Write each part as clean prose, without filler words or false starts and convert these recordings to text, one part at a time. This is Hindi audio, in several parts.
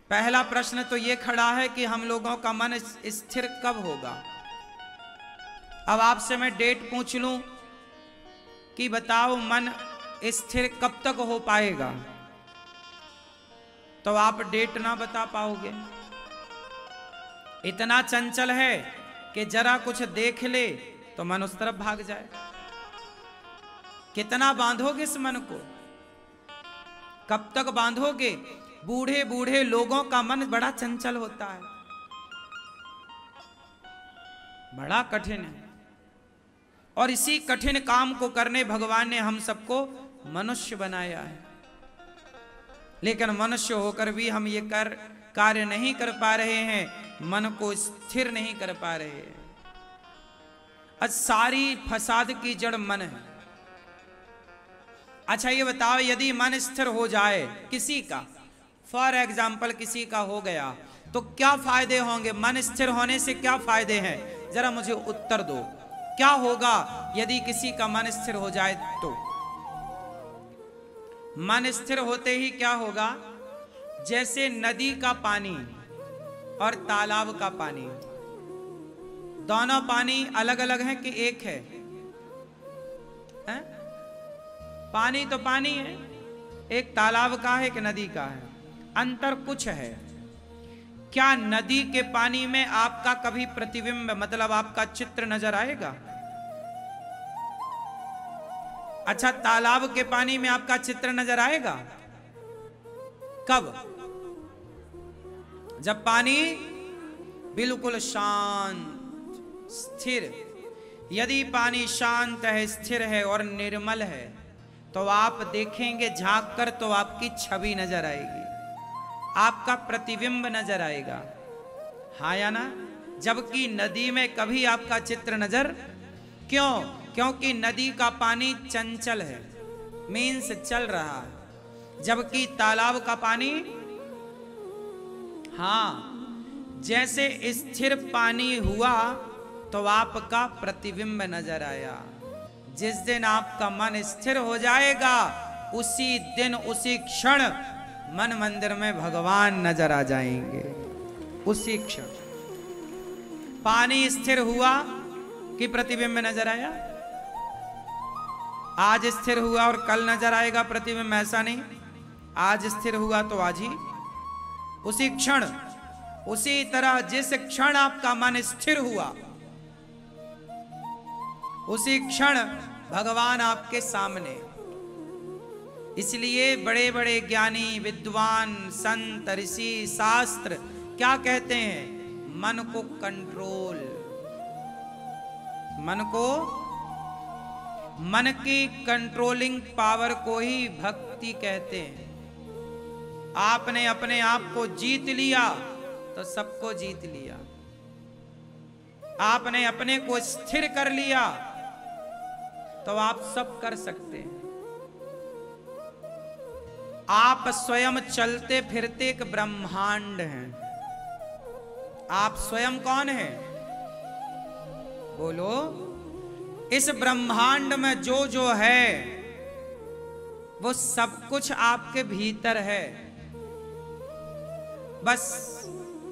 पहला प्रश्न तो ये खड़ा है कि हम लोगों का मन स्थिर कब होगा। अब आपसे मैं डेट पूछ लूं कि बताओ मन स्थिर कब तक हो पाएगा, तो आप डेट ना बता पाओगे। इतना चंचल है कि जरा कुछ देख ले तो मन उस तरफ भाग जाए। कितना बांधोगे इस मन को, कब तक बांधोगे। बूढ़े बूढ़े लोगों का मन बड़ा चंचल होता है, बड़ा कठिन है। और इसी कठिन काम को करने भगवान ने हम सबको मनुष्य बनाया है। लेकिन मनुष्य होकर भी हम ये कार्य नहीं कर पा रहे हैं, मन को स्थिर नहीं कर पा रहे हैं। आज सारी फसाद की जड़ मन है। अच्छा ये बताओ, यदि मन स्थिर हो जाए किसी का, फॉर एग्जाम्पल किसी का हो गया, तो क्या फायदे होंगे। मन स्थिर होने से क्या फायदे हैं, जरा मुझे उत्तर दो। क्या होगा यदि किसी का मन स्थिर हो जाए तो। मन स्थिर होते ही क्या होगा, जैसे नदी का पानी और तालाब का पानी, दोनों पानी अलग अलग हैं कि एक है, हैं? पानी तो पानी है, एक तालाब का है कि नदी का है, अंतर कुछ है। क्या नदी के पानी में आपका कभी प्रतिबिंब मतलब आपका चित्र नजर आएगा। अच्छा तालाब के पानी में आपका चित्र नजर आएगा कब, जब पानी बिल्कुल शांत स्थिर। यदि पानी शांत है, स्थिर है और निर्मल है, तो आप देखेंगे झांक कर तो आपकी छवि नजर आएगी, आपका प्रतिबिंब नजर आएगा, हाँ या ना। जबकि नदी में कभी आपका चित्र नजर, क्यों, क्योंकि नदी का पानी चंचल है, मीन्स चल रहा है। जबकि तालाब का पानी, हाँ, जैसे स्थिर पानी हुआ तो आपका प्रतिबिंब नजर आया। जिस दिन आपका मन स्थिर हो जाएगा, उसी दिन उसी क्षण मन मंदिर में भगवान नजर आ जाएंगे। उसी क्षण पानी स्थिर हुआ कि प्रतिबिंब नजर आया। आज स्थिर हुआ और कल नजर आएगा प्रतिबिंब, ऐसा नहीं। आज स्थिर हुआ तो आज ही, उसी क्षण। उसी तरह जिस क्षण आपका मन स्थिर हुआ, उसी क्षण भगवान आपके सामने। इसलिए बड़े बड़े ज्ञानी विद्वान संत ऋषि शास्त्र क्या कहते हैं, मन को कंट्रोल, मन की कंट्रोलिंग पावर को ही भक्ति कहते हैं। आपने अपने आप को जीत लिया तो सबको जीत लिया। आपने अपने को स्थिर कर लिया तो आप सब कर सकते हैं। आप स्वयं चलते फिरते एक ब्रह्मांड हैं। आप स्वयं कौन हैं, बोलो। इस ब्रह्मांड में जो जो है वो सब कुछ आपके भीतर है, बस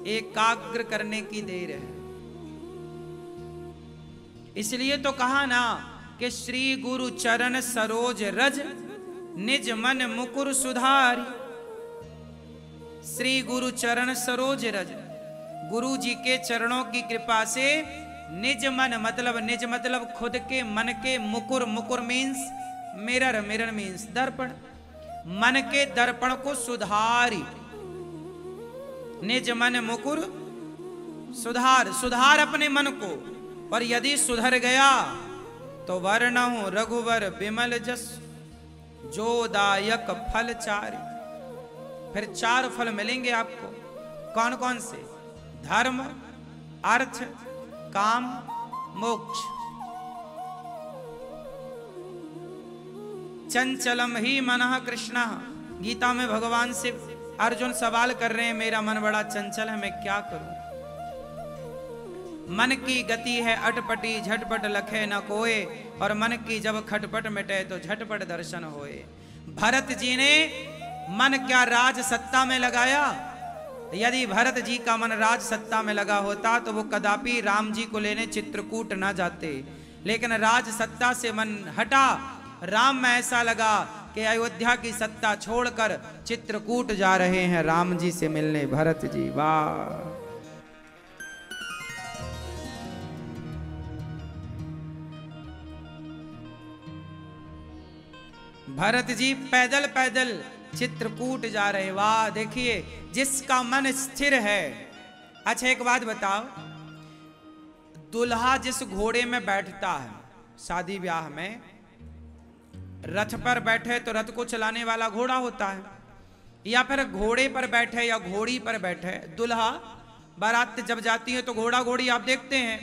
एकाग्र करने की देर है। इसलिए तो कहा ना कि श्री गुरु चरण सरोज रज निज मन मुकुर सुधारी। श्री गुरु चरण सरोज रज, गुरु जी के चरणों की कृपा से निज मन मतलब खुद के मन के, मुकुर, मुकुर मीन्स मिरर, मिरर मीन्स दर्पण, मन के दर्पण को सुधारी। निज मन मुकुर सुधार अपने मन को। और यदि सुधर गया तो वर्णहु रघुवर बिमल जस जो दायक फल चारि। फिर 4 फल मिलेंगे आपको। कौन कौन से, धर्म अर्थ काम मोक्ष। चंचलम ही मनः कृष्ण। गीता में भगवान से अर्जुन सवाल कर रहे हैं, मेरा मन बड़ा चंचल है, मैं क्या करूं। मन की गति है अटपटी, झटपट लखे न कोय, और मन की जब खटपट मिटे तो झटपट दर्शन होए। भरत जी ने मन क्या राज सत्ता में लगाया, यदि भरत जी का मन राज सत्ता में लगा होता तो वो कदापि राम जी को लेने चित्रकूट ना जाते, लेकिन राज सत्ता से मन हटा। राम में ऐसा लगा कि अयोध्या की सत्ता छोड़कर चित्रकूट जा रहे हैं राम जी से मिलने। भरत जी वाह। भरत जी पैदल पैदल चित्रकूट जा रहे। वाह, देखिए जिसका मन स्थिर है। अच्छा एक बात बताओ, दुल्हा जिस घोड़े में बैठता है शादी ब्याह में, रथ पर बैठे तो रथ को चलाने वाला घोड़ा होता है, या फिर घोड़े पर बैठे या घोड़ी पर बैठे दुल्हा। बारात जब जाती है तो घोड़ा घोड़ी आप देखते हैं।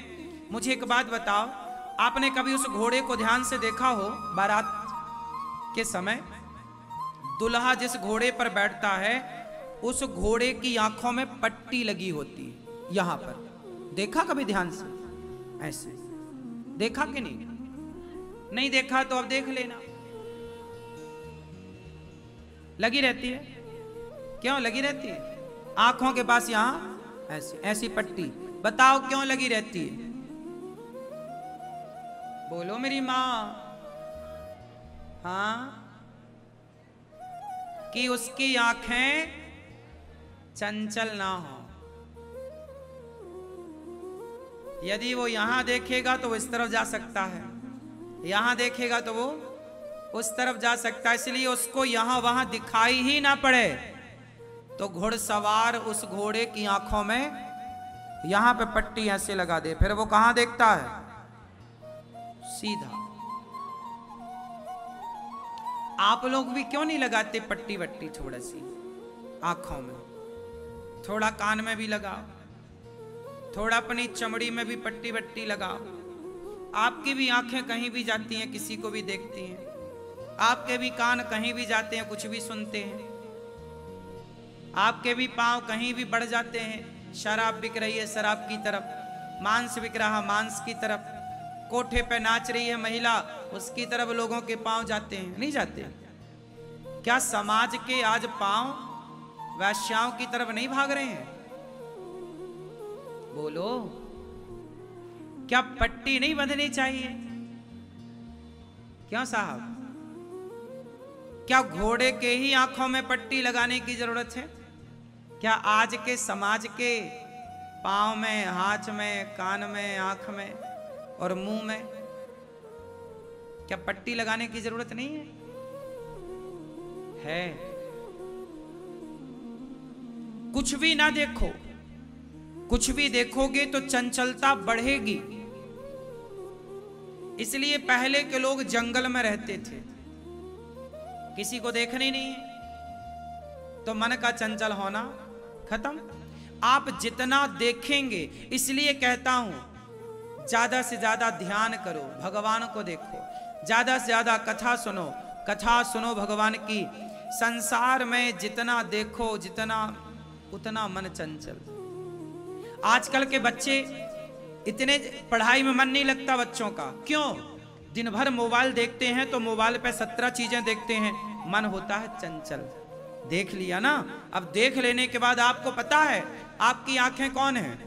मुझे एक बात बताओ, आपने कभी उस घोड़े को ध्यान से देखा हो? बारात के समय दुल्हा जिस घोड़े पर बैठता है उस घोड़े की आंखों में पट्टी लगी होती है। यहां पर देखा कभी ध्यान से? ऐसे देखा कि नहीं? नहीं देखा तो अब देख लेना। लगी रहती है। क्यों लगी रहती है? आंखों के पास यहां ऐसी ऐसी पट्टी। बताओ क्यों लगी रहती है? बोलो मेरी मां। हाँ, कि उसकी आंखें चंचल ना हो। यदि वो यहां देखेगा तो वो इस तरफ जा सकता है, यहां देखेगा तो वो उस तरफ जा सकता है, इसलिए उसको यहां वहां दिखाई ही ना पड़े तो घुड़सवार उस घोड़े की आंखों में यहां पे पट्टी ऐसे लगा दे। फिर वो कहां देखता है? सीधा। आप लोग भी क्यों नहीं लगाते पट्टी वट्टी? थोड़ा सी आंखों में, थोड़ा कान में भी लगाओ, थोड़ा अपनी चमड़ी में भी पट्टी वट्टी लगाओ। आपकी भी आंखें कहीं भी जाती हैं, किसी को भी देखती हैं। आपके भी कान कहीं भी जाते हैं, कुछ भी सुनते हैं। आपके भी पांव कहीं भी बढ़ जाते हैं। शराब बिक रही है शराब की तरफ, मांस बिक रहा मांस की तरफ, कोठे पे नाच रही है महिला उसकी तरफ लोगों के पांव जाते हैं, नहीं जाते? क्या समाज के आज पांव वैश्याओं की तरफ नहीं भाग रहे हैं? बोलो, क्या पट्टी नहीं बंधनी चाहिए? क्यों साहब? क्या घोड़े के ही आंखों में पट्टी लगाने की जरूरत है? क्या आज के समाज के पांव में, हाथ में, कान में, आंख में और मुंह में क्या पट्टी लगाने की जरूरत नहीं है? है। कुछ भी ना देखो, कुछ भी देखोगे तो चंचलता बढ़ेगी। इसलिए पहले के लोग जंगल में रहते थे, किसी को देखना ही नहीं है तो मन का चंचल होना खत्म। आप जितना देखेंगे, इसलिए कहता हूं ज्यादा से ज्यादा ध्यान करो, भगवान को देखो, ज्यादा से ज्यादा कथा सुनो, कथा सुनो भगवान की। संसार में जितना देखो जितना उतना मन चंचल। आजकल के बच्चे इतने, पढ़ाई में मन नहीं लगता बच्चों का। क्यों? दिन भर मोबाइल देखते हैं तो मोबाइल पे 17 चीजें देखते हैं, मन होता है चंचल। देख लिया ना? अब देख लेने के बाद आपको पता है आपकी आंखें कौन है?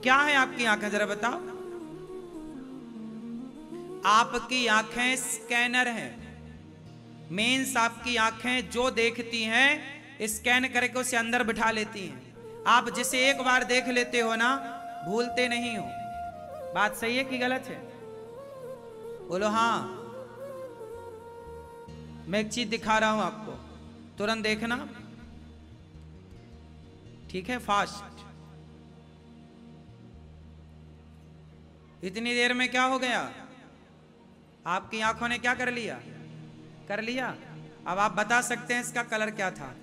क्या है आपकी आंखें? जरा बताओ। आपकी आंखें स्कैनर हैं। मेंस आपकी आंखें जो देखती हैं स्कैन करके उसे अंदर बिठा लेती हैं। आप जिसे एक बार देख लेते हो ना, भूलते नहीं हो। बात सही है कि गलत है? बोलो हाँ। मैं एक चीज दिखा रहा हूं आपको, तुरंत देखना, ठीक है? फास्ट। इतनी देर में क्या हो गया? आपकी आंखों ने क्या कर लिया? कर लिया। अब आप बता सकते हैं इसका कलर क्या था?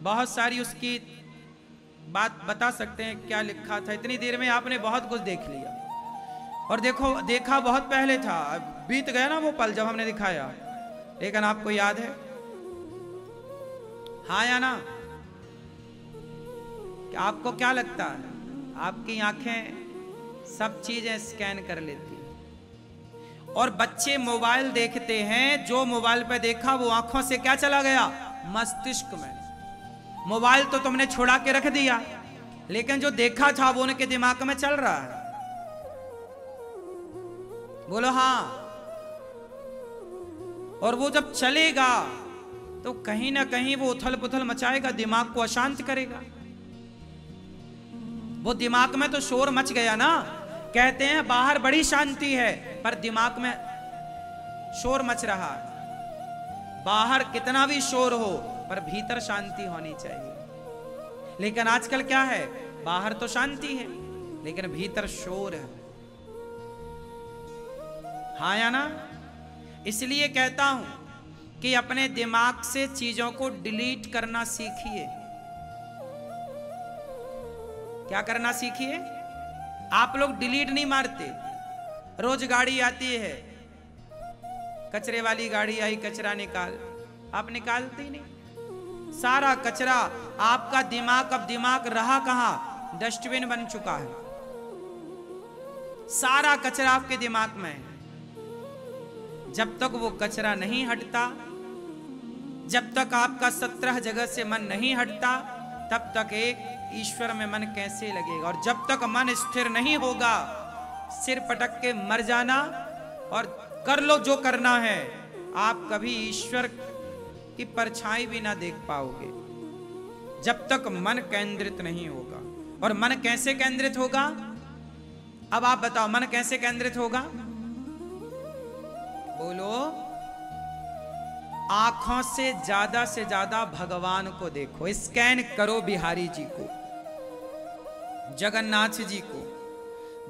बहुत सारी उसकी बात बता सकते हैं क्या लिखा था। इतनी देर में आपने बहुत कुछ देख लिया। और देखो, देखा बहुत पहले था, बीत गया ना वो पल जब हमने दिखाया, लेकिन आपको याद है? हाँ या ना? आपको क्या लगता है? आपकी आंखें सब चीजें स्कैन कर लेती हैं। और बच्चे मोबाइल देखते हैं, जो मोबाइल पे देखा वो आंखों से क्या चला गया? मस्तिष्क में। मोबाइल तो तुमने छुड़ा के रख दिया, लेकिन जो देखा था वो उनके दिमाग में चल रहा है। बोलो हाँ। और वो जब चलेगा तो कहीं ना कहीं वो उथल पुथल मचाएगा, दिमाग को अशांत करेगा। वो दिमाग में तो शोर मच गया ना। कहते हैं बाहर बड़ी शांति है, पर दिमाग में शोर मच रहा है। बाहर कितना भी शोर हो, पर भीतर शांति होनी चाहिए। लेकिन आजकल क्या है, बाहर तो शांति है लेकिन भीतर शोर है। हाँ या ना? इसलिए कहता हूं कि अपने दिमाग से चीजों को डिलीट करना सीखिए। क्या करना सीखिए? आप लोग डिलीट नहीं मारते। रोज गाड़ी आती है, कचरे वाली गाड़ी आई, कचरा निकाल, आप निकालते ही नहीं। सारा कचरा आपका दिमाग, अब दिमाग रहा कहां, डस्टबिन बन चुका है। सारा कचरा आपके दिमाग में है। जब तक वो कचरा नहीं हटता, जब तक आपका 17 जगह से मन नहीं हटता, तब तक एक ईश्वर में मन कैसे लगेगा। और जब तक मन स्थिर नहीं होगा, सिर पटक के मर जाना और कर लो जो करना है, आप कभी ईश्वर की परछाई भी ना देख पाओगे जब तक मन केंद्रित नहीं होगा। और मन कैसे केंद्रित होगा? अब आप बताओ, मन कैसे केंद्रित होगा? बोलो। आंखों से ज्यादा भगवान को देखो, स्कैन करो बिहारी जी को, जगन्नाथ जी को,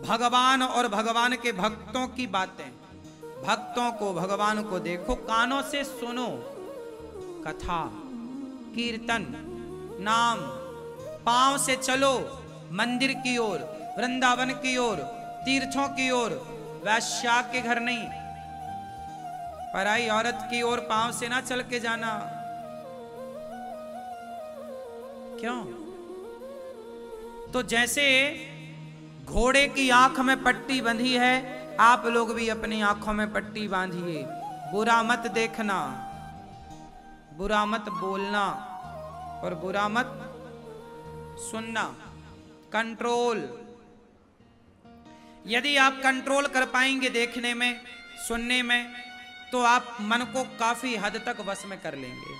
भगवान और भगवान के भक्तों की बातें, भक्तों को, भगवान को देखो। कानों से सुनो कथा, कीर्तन, नाम। पांव से चलो मंदिर की ओर, वृंदावन की ओर, तीर्थों की ओर। वैश्या के घर नहीं, पराई औरत की ओर पांव से ना चल के जाना। क्यों? तो जैसे घोड़े की आंख में पट्टी बंधी है, आप लोग भी अपनी आंखों में पट्टी बांधिए। बुरा मत देखना, बुरा मत बोलना और बुरा मत सुनना। कंट्रोल। यदि आप कंट्रोल कर पाएंगे देखने में, सुनने में, तो आप मन को काफी हद तक वश में कर लेंगे।